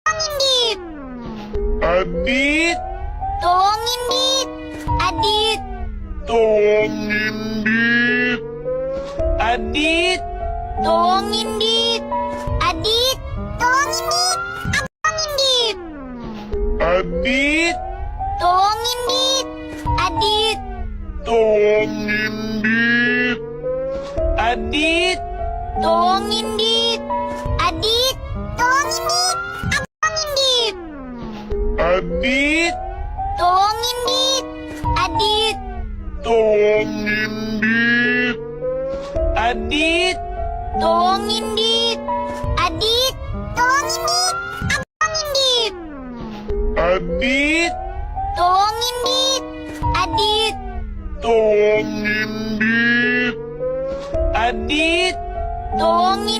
Dit. Adit, Tolongin Dit. Adit. tolongin Dit. Adit, Tolongin Dit. Adit. Tolongin Dit. Adit, Tolongin Dit. Adit. tolongin Dit. Adit, Tolongin Dit. Adit. Tolongin Dit. Adit, Tolongin Dit. Adit. tolongin Dit. Adit, Tolongin Dit. Adit. Tolongin Dit. Adit, Tolongin Dit. Adit. tolongin Dit. Adit, Tolongin